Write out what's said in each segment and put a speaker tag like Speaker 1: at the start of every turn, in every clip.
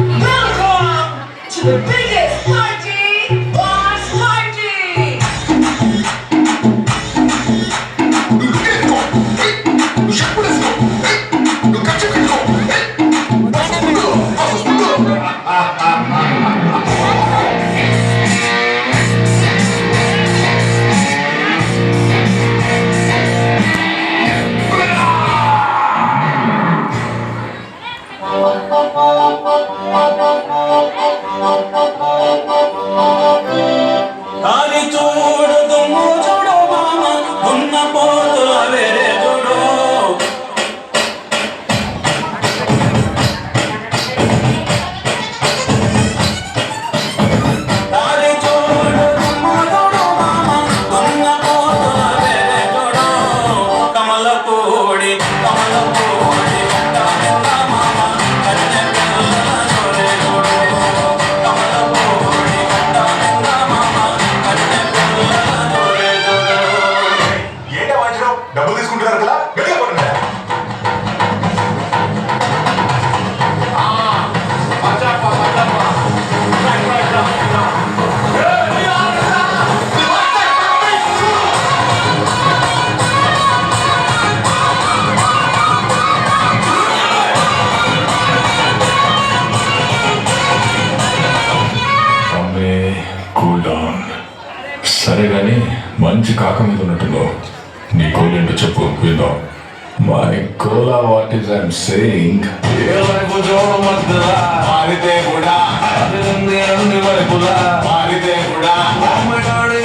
Speaker 1: Welcome to the biggest party, Watch Party!
Speaker 2: అని చూడు దుమ్ము చూడు మామ ఉన్న పోతుల వేరే చూడు అని చూడు దుమ్ము చూడు మామ ఉన్న పోతుల వేరే చూడు కమల పూడి మామ కన్నె పిల్లల చూడే చూడు కమల పూడి
Speaker 3: ఏంటే వాయించడం డబ్బులు తీసుకుంటున్నారు కదా గట్టిగా కొట్టండి.
Speaker 4: Cool down. సరే గాని మంచి కాక మీద ఉన్నట్టు నీ గోల్ ఏంటో చెప్పు విందాం. My goal what is I'm saying
Speaker 3: మారితే కూడా
Speaker 2: రెండు వైపులా
Speaker 3: మారితే కూడా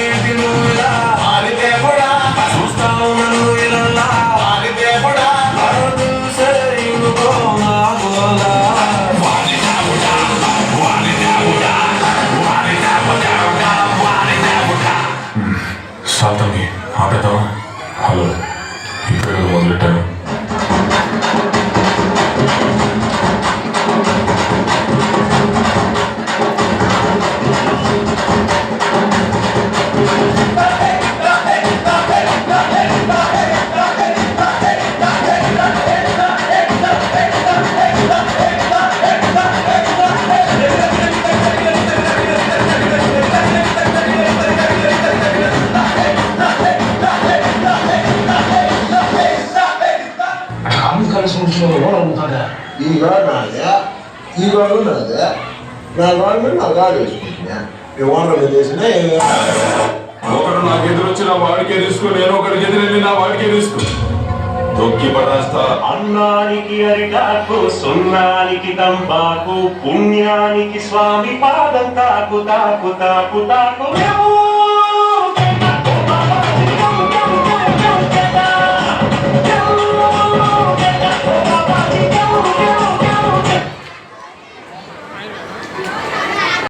Speaker 2: ఏంటి నువ్వు ఇలా
Speaker 3: మారితే కూడా
Speaker 2: చూస్తావు నన్ను ఇలా
Speaker 3: మారితే కూడా
Speaker 2: చూసే ఇందుకో నా గోలా
Speaker 4: సాల్తని ఆపేద్దామా? హలో ఇప్పుడు మొదలెట్టాను.
Speaker 5: ಈಗ ನಾಳೆ ಈಗಾಗ ನಾಳೆ ನಾನು నాకు ఆలోచించుకుంటున్నా ఓనర్ చేసిన
Speaker 4: ఒకడు నాకు ఎదురొచ్చిన వాడికే రిస్క్, నేను ఒకడికి ఎదురెళ్ళి నా వాడికే రిస్క్. దొక్కి పడేస్తా.
Speaker 6: అన్నానికి అరిటాకు సున్నానికి తంబాకు పుణ్యానికి స్వామి పాదం తాకు తాకు తాకు తాకు